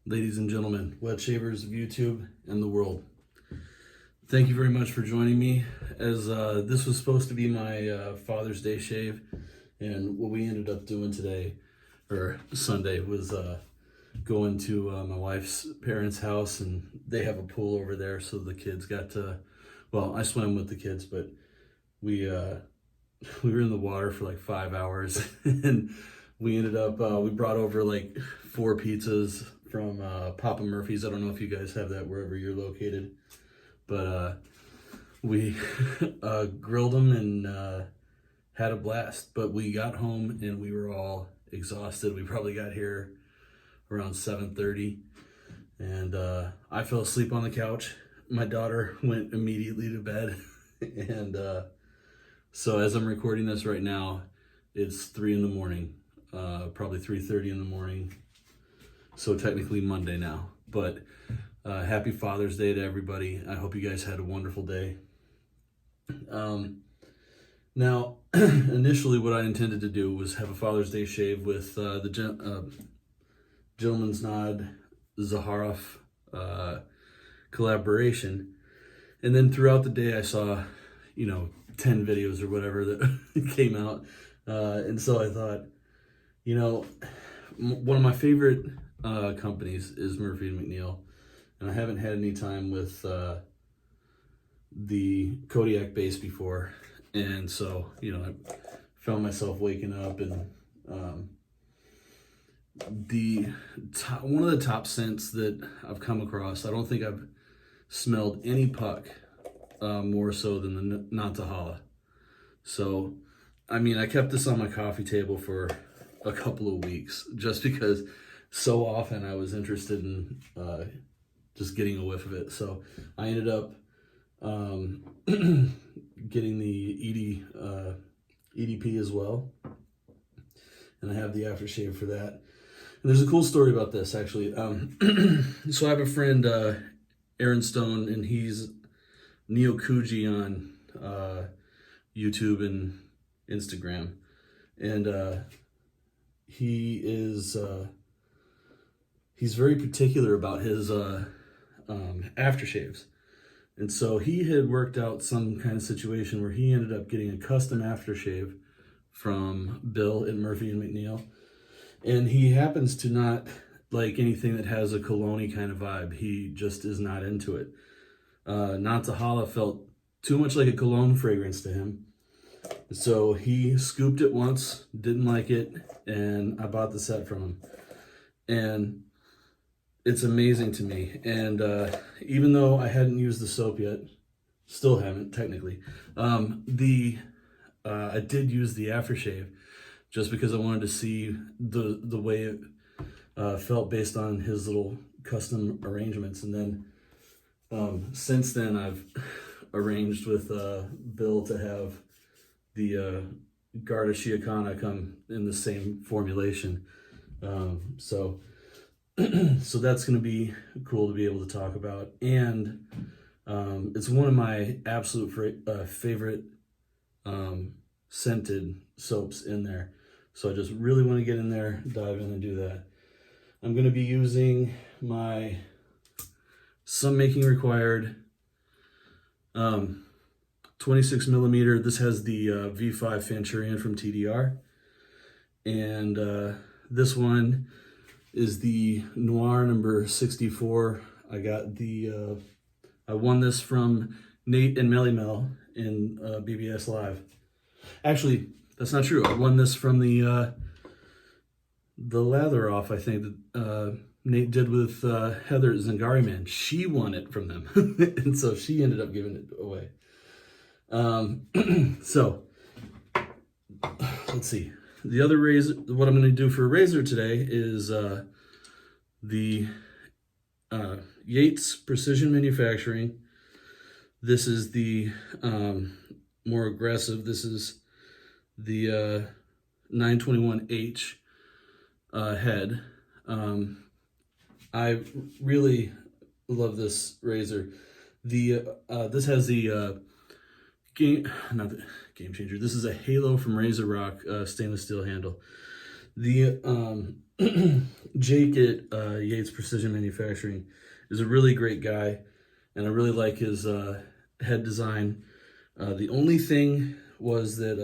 ladies and gentlemen, wet shavers of YouTube and the world. Thank you very much for joining me, as this was supposed to be my Father's Day shave, and what we ended up doing today, or Sunday, was going to my wife's parents' house, and they have a pool over there, so the kids got to, well, I swam with the kids, but we we were in the water for like 5 hours, and we ended up, we brought over like 4 pizzas from Papa Murphy's. I don't know if you guys have that wherever you're located, but we grilled them and had a blast. But we got home and we were all exhausted. We probably got here around 7:30, and I fell asleep on the couch. My daughter went immediately to bed, and so as I'm recording this right now, it's 3 in the morning, probably 3:30 in the morning. So technically Monday now, but happy Father's Day to everybody. I hope you guys had a wonderful day. Now, initially what I intended to do was have a Father's Day shave with the Gentleman's Nod Zaharoff collaboration. And then throughout the day I saw, 10 videos or whatever that came out. And so I thought, one of my favorite companies is Murphy and McNeil, and I haven't had any time with the Kodiak base before, and so I found myself waking up, and one of the top scents that I've come across. I don't think I've smelled any puck more so than the Nantahala. So I kept this on my coffee table for a couple of weeks just because so often I was interested in just getting a whiff of it. So I ended up getting the EDP as well, and I have the aftershave for that. And there's a cool story about this, actually. So I have a friend, Aaron Stone, and he's Neo Kuji on YouTube and Instagram, and he is he's very particular about his aftershaves. And so he had worked out some kind of situation where he ended up getting a custom aftershave from Bill at Murphy and McNeil. And he happens to not like anything that has a cologne-y kind of vibe. He just is not into it. Nantahala felt too much like a cologne fragrance to him. So he scooped it once, didn't like it, and I bought the set from him. And it's amazing to me. And even though I hadn't used the soap yet, still haven't technically, I did use the aftershave just because I wanted to see the way it felt based on his little custom arrangements. And then since then I've arranged with Bill to have the Garda Síochána come in the same formulation. So that's going to be cool to be able to talk about. And it's one of my absolute favorite scented soaps in there. So I just really want to get in there, dive in and do that. I'm going to be using my Sun Making Required 26 millimeter. This has the V5 Fanchurian from TDR. And this one is the Noir number 64. I got I won this from Nate and McNeil in BBS Live. Actually, that's not true. I won this from the lather off, I think, that Nate did with Heather Zangari Man. She won it from them. And so she ended up giving it away. So let's see. The other razor, what I'm going to do for a razor today is the Yates Precision Manufacturing. This is the more aggressive. This is the 921H head. I really love this razor. This has the not the Game Changer. This is a Halo from Razor Rock stainless steel handle. The Jake at Yates Precision Manufacturing is a really great guy, and I really like his head design. The only thing was that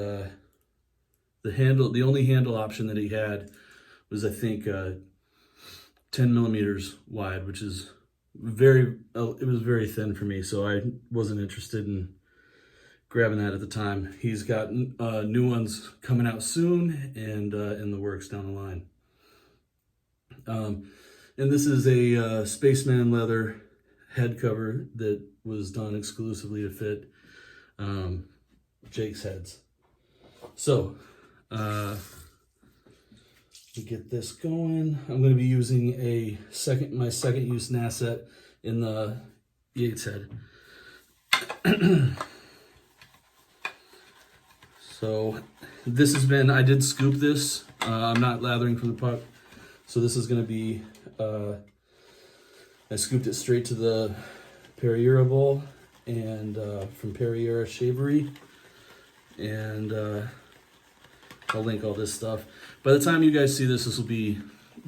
the only handle option that he had was, I think, 10 millimeters wide, which is it was very thin for me, so I wasn't interested in grabbing that at the time. He's got new ones coming out soon and in the works down the line. And this is a Spaceman leather head cover that was done exclusively to fit Jake's heads. So, to get this going, I'm going to be using my second use Nasset in the Yates head. So this has been, I did scoop this. I'm not lathering from the puck. So this is going to be, I scooped it straight to the Perriera bowl and from Perriera Shavery. And I'll link all this stuff. By the time you guys see this, this will be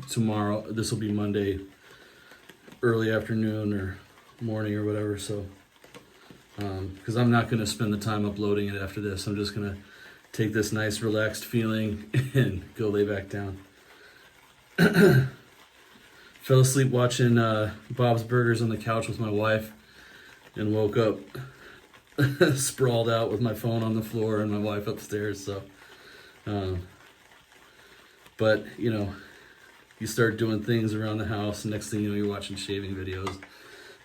tomorrow. This will be Monday, early afternoon or morning or whatever. So, because I'm not going to spend the time uploading it after this. I'm just going to take this nice relaxed feeling and go lay back down. Fell asleep watching Bob's Burgers on the couch with my wife and woke up sprawled out with my phone on the floor and my wife upstairs. So, but you know, you start doing things around the house, and next thing you know, you're watching shaving videos,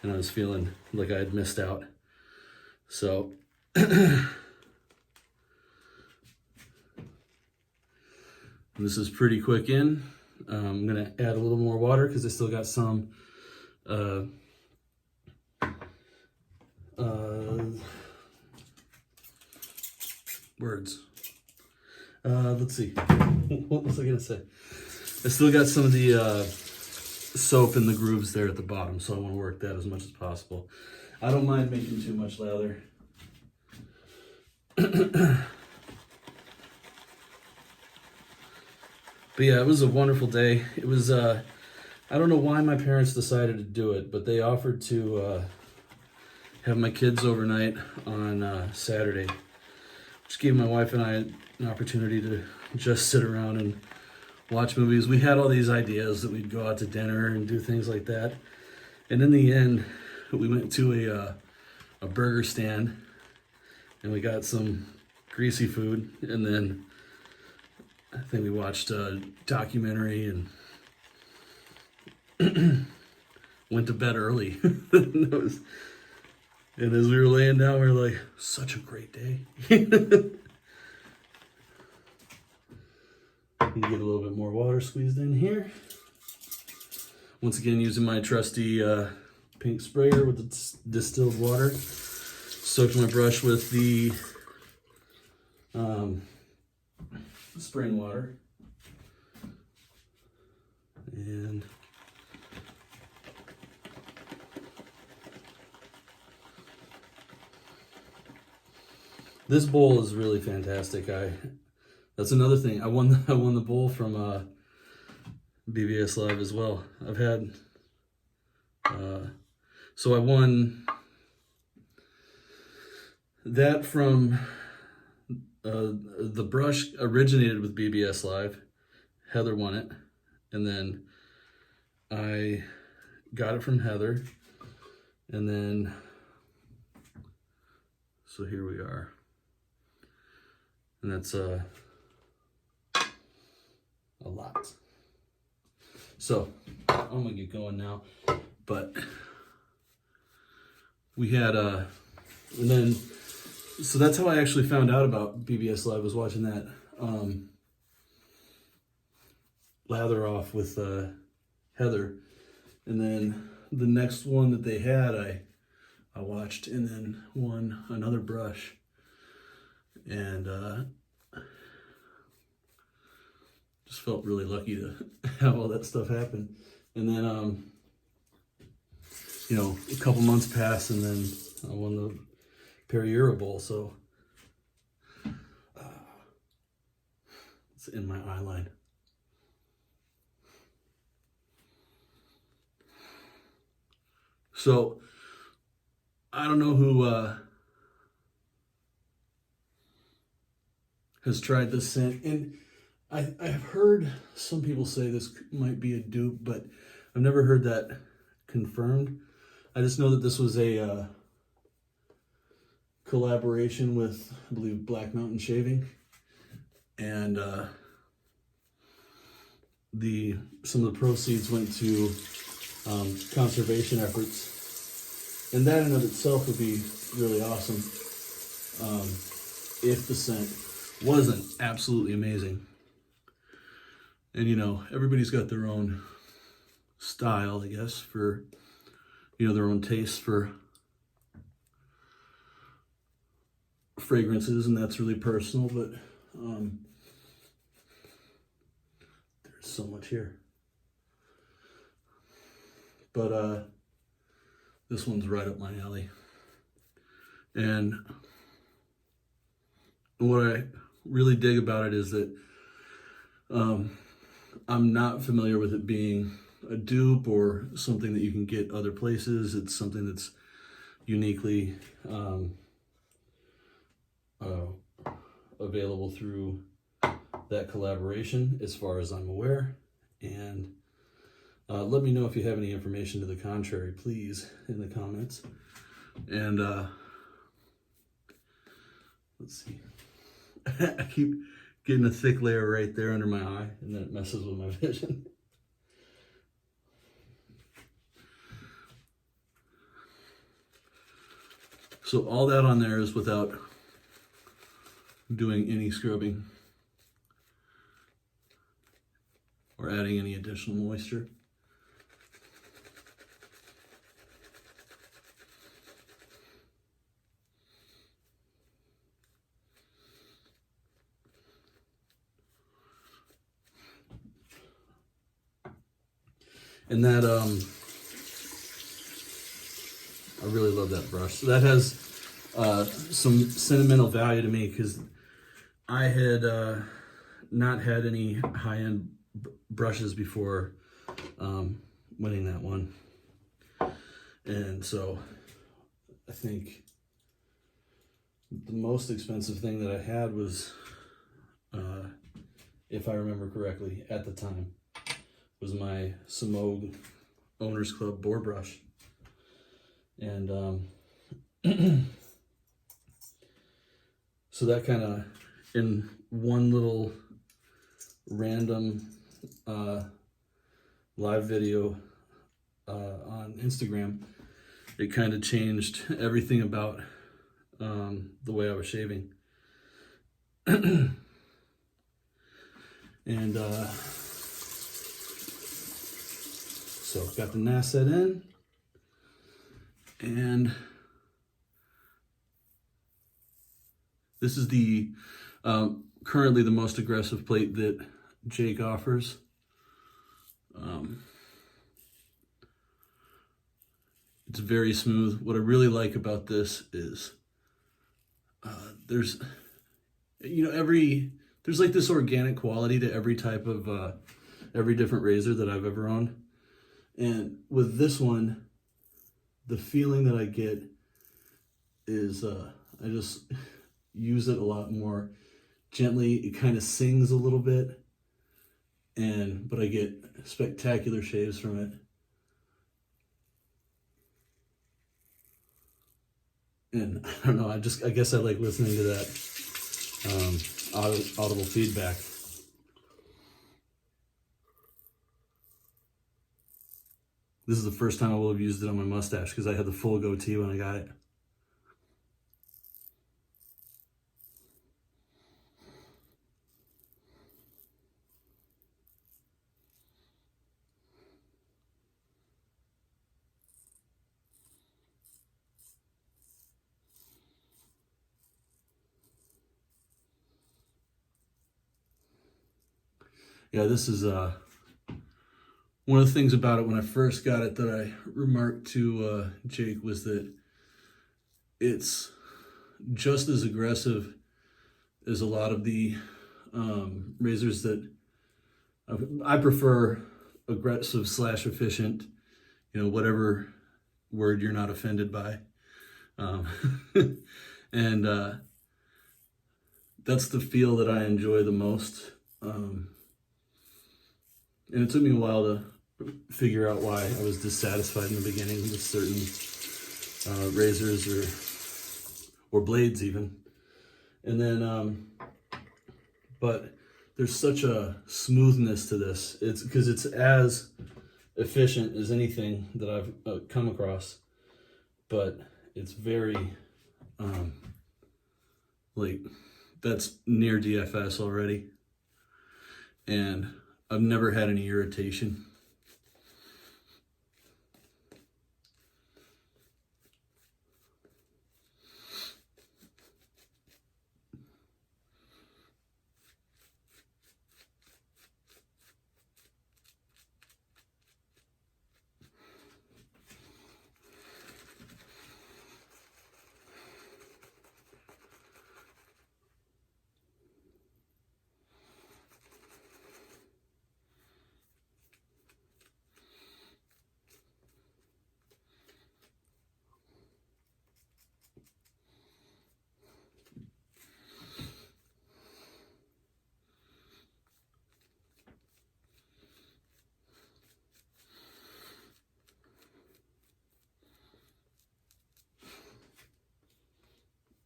and I was feeling like I had missed out. So, this is pretty quick in. I'm gonna add a little more water because I still got some words. Let's see. What was I gonna say? I still got some of the soap in the grooves there at the bottom, so I want to work that as much as possible. I don't mind making too much lather. But yeah, it was a wonderful day. It was, I don't know why my parents decided to do it, but they offered to have my kids overnight on Saturday, which gave my wife and I an opportunity to just sit around and watch movies. We had all these ideas that we'd go out to dinner and do things like that. And in the end, we went to a burger stand and we got some greasy food, and then I think we watched a documentary and went to bed early. And as we were laying down, we were like, such a great day. You get a little bit more water squeezed in here. Once again, using my trusty pink sprayer with the distilled water. Soaked my brush with the spring water. And this bowl is really fantastic. That's another thing. I won the bowl from BBS Live as well. I've had so I won that from the brush originated with BBS Live. Heather won it, and then I got it from Heather, and then so here we are, and that's a lot. So I'm gonna get going now, but we had and then so that's how I actually found out about BBS Live, was watching that lather off with Heather, and then the next one that they had I watched, and then won another brush, and just felt really lucky to have all that stuff happen. And then you know, a couple months passed, and then I won the Perriera Bowl, so it's in my eye line. So I don't know who has tried this scent, and I've heard some people say this might be a dupe, but I've never heard that confirmed. I just know that this was a collaboration with, I believe, Black Mountain Shaving, and some of the proceeds went to conservation efforts, and that in and of itself would be really awesome if the scent wasn't absolutely amazing. And you know, everybody's got their own style, I guess, for, you know, their own taste for fragrances, and that's really personal, but there's so much here. But this one's right up my alley. And what I really dig about it is that I'm not familiar with it being a dupe or something that you can get other places. It's something that's uniquely available through that collaboration, as far as I'm aware. And let me know if you have any information to the contrary, please, in the comments. And let's see. I keep getting a thick layer right there under my eye, and then it messes with my vision. So all that on there is without doing any scrubbing or adding any additional moisture. And that, I really love that brush. So that has some sentimental value to me, because I had not had any high-end brushes before winning that one. And so I think the most expensive thing that I had was, if I remember correctly, at the time, was my Samog Owners Club boar brush. And so that kind of, in one little random live video on Instagram, it kind of changed everything about the way I was shaving. And so got the NAS set in, and this is the currently the most aggressive plate that Jake offers. It's very smooth. What I really like about this is there's, you know, there's like this organic quality to every type of every different razor that I've ever owned. And with this one, the feeling that I get is I just use it a lot more gently. It kind of sings a little bit, but I get spectacular shaves from it. And I don't know, I guess I like listening to that audible feedback. This is the first time I will have used it on my mustache, because I had the full goatee when I got it. Yeah, this is one of the things about it when I first got it that I remarked to Jake was that it's just as aggressive as a lot of the razors that I prefer. Aggressive / efficient, you know, whatever word you're not offended by. And that's the feel that I enjoy the most. And it took me a while to figure out why I was dissatisfied in the beginning with certain razors or blades even. And then, but there's such a smoothness to this. It's because it's as efficient as anything that I've come across, but it's very, like, that's near DFS already. And I've never had any irritation.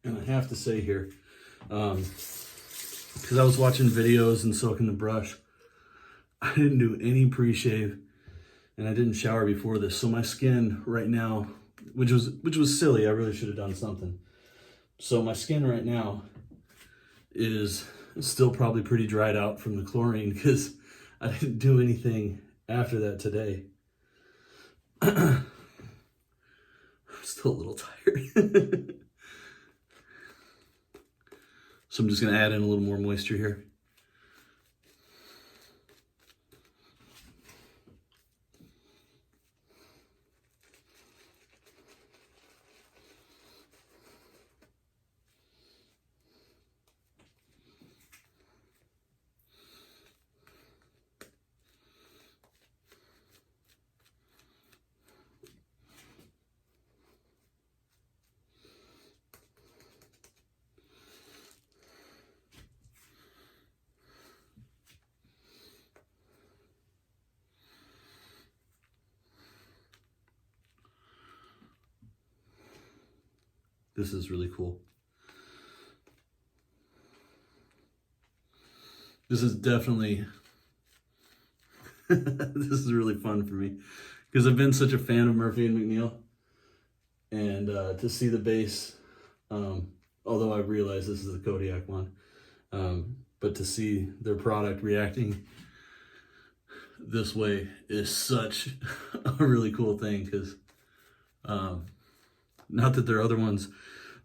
And I have to say here, because I was watching videos and soaking the brush, I didn't do any pre-shave and I didn't shower before this. So my skin right now, which was silly, I really should have done something. So my skin right now is still probably pretty dried out from the chlorine because I didn't do anything after that today. I'm still a little tired. So I'm just going to add in a little more moisture here. This is really cool. This is definitely, this is really fun for me because I've been such a fan of Murphy and McNeil, and to see the base, although I realize this is the Kodiak one, but to see their product reacting this way is such a really cool thing because, not that their other ones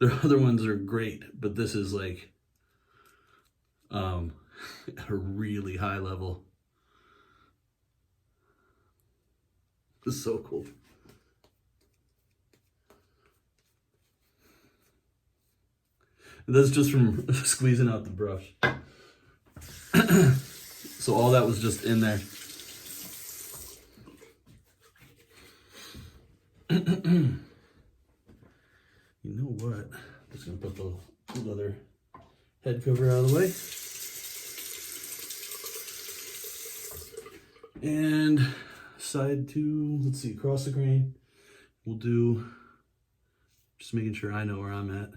are great, but this is like at a really high level. This is so cool. And that's just from squeezing out the brush. So all that was just in there. You know what? I'm just gonna put the leather head cover out of the way. And side two, let's see, across the grain, we'll do, just making sure I know where I'm at.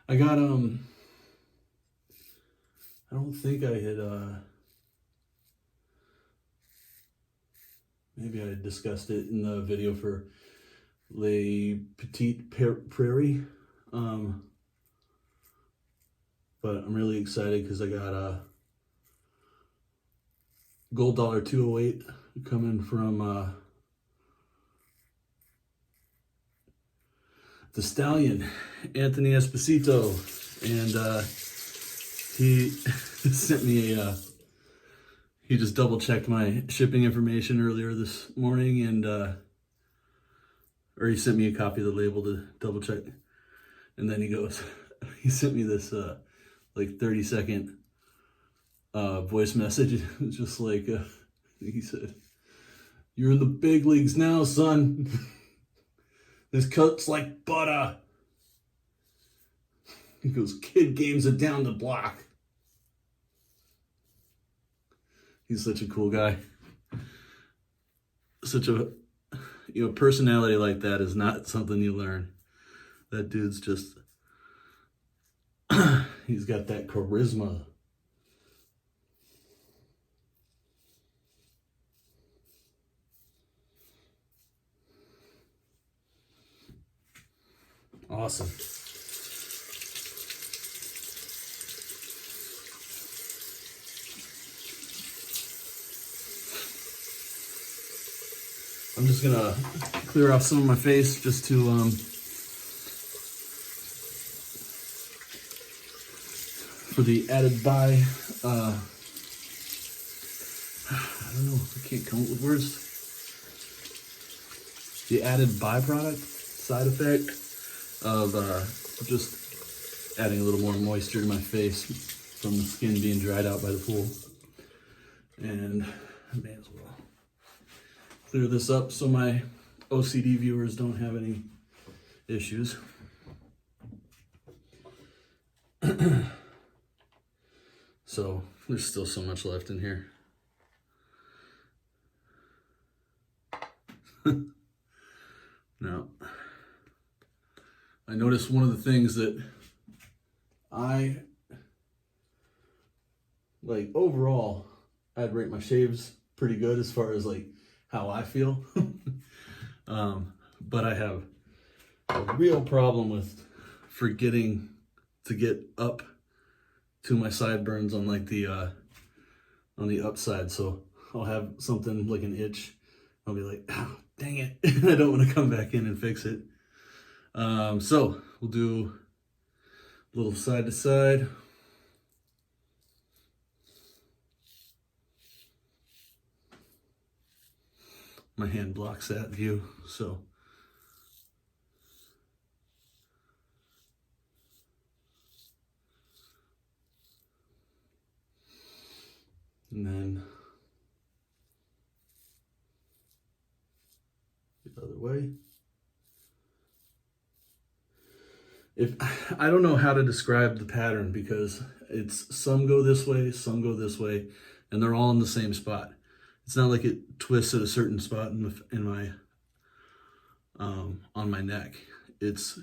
I got, I don't think I had, maybe I discussed it in the video for Les Petites Prairies, but I'm really excited because I got a Gold Dollar 208 coming from the Stallion, Anthony Esposito, and he sent me he just double checked my shipping information earlier this morning, and or he sent me a copy of the label to double check. And then he sent me this like 30-second voice message. It's just like, he said, "You're in the big leagues now, son. This cuts like butter." He goes, "Kid games it down the block." He's such a cool guy. Such a, personality like that is not something you learn. That dude's just, he's got that charisma. Awesome. I'm just gonna clear off some of my face just to for the added by I don't know, I can't come up with words. The added byproduct, side effect of just adding a little more moisture to my face from the skin being dried out by the pool. And I may as well clear this up so my OCD viewers don't have any issues. So there's still so much left in here. Now, I noticed one of the things that I like overall, I'd rate my shaves pretty good as far as like how I feel. But I have a real problem with forgetting to get up to my sideburns on like the on the upside. So I'll have something like an itch. I'll be like, "Oh, dang it." I don't want to come back in and fix it. So we'll do a little side to side. My hand blocks that view, so. And then the other way. I don't know how to describe the pattern because it's some go this way, some go this way, and they're all in the same spot. It's not like it twists at a certain spot in my on my neck. It's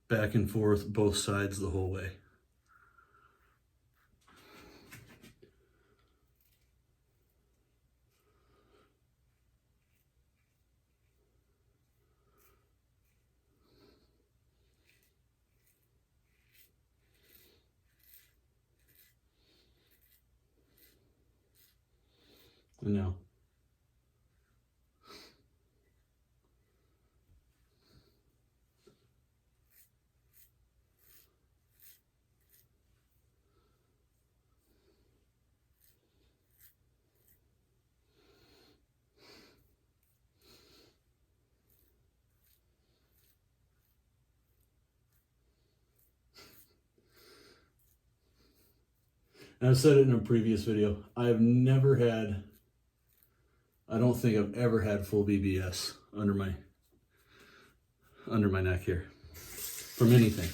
back and forth, both sides the whole way. And now. And I said it in a previous video, I don't think I've ever had full BBS under my neck here from anything.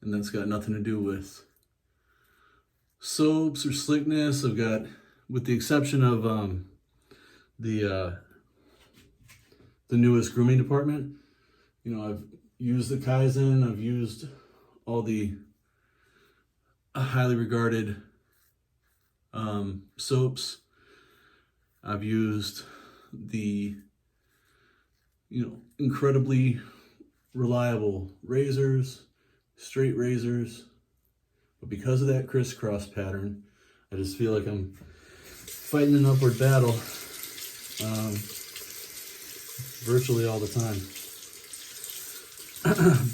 And that's got nothing to do with soaps or slickness. I've got, with the exception of the newest grooming department, I've used the Kaizen, I've used all the highly regarded soaps. I've used the incredibly reliable razors, straight razors, but because of that crisscross pattern, I just feel like I'm fighting an upward battle virtually all the time.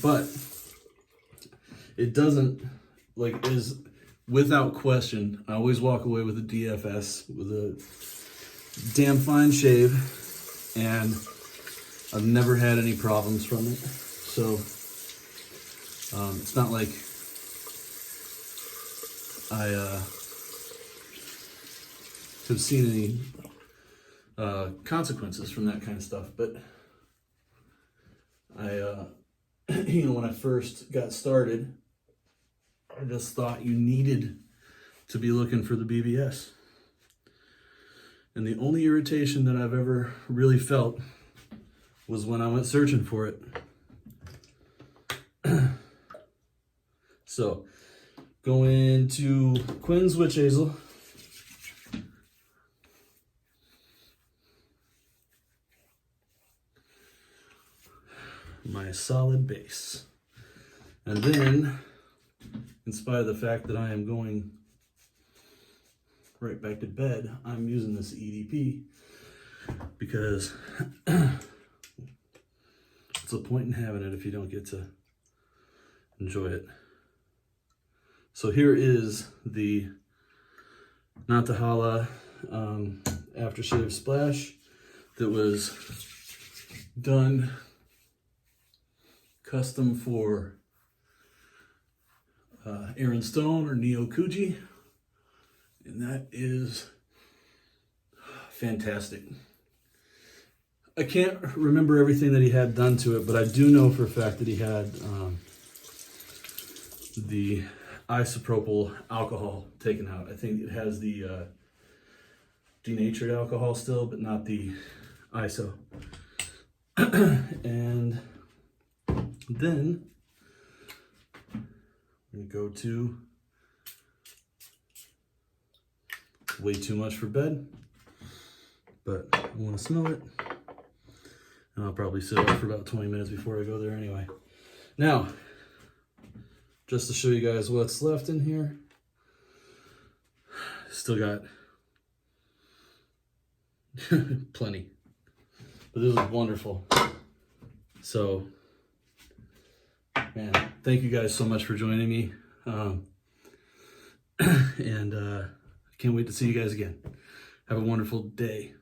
But it doesn't, like, is without question, I always walk away with a DFS, with a damn fine shave, and I've never had any problems from it. So it's not like I have seen any consequences from that kind of stuff. But I you know, when I first got started, I just thought you needed to be looking for the BBS. And the only irritation that I've ever really felt was when I went searching for it. So, going to Quinn's Witch Hazel. My solid base. And then, in spite of the fact that I am going right back to bed, I'm using this EDP because what's the point in having it if you don't get to enjoy it? So here is the Nantahala aftershave splash that was done custom for Aaron Stone or Neo Kuji, and that is fantastic. I can't remember everything that he had done to it, but I do know for a fact that he had the isopropyl alcohol taken out. I think it has the denatured alcohol still, but not the iso. And then I'm gonna go to way too much for bed, but I want to smell it, and I'll probably sit up for about 20 minutes before I go there anyway. Now, just to show you guys what's left in here, still got plenty, but this is wonderful. So, man, thank you guys so much for joining me, and I can't wait to see you guys again. Have a wonderful day.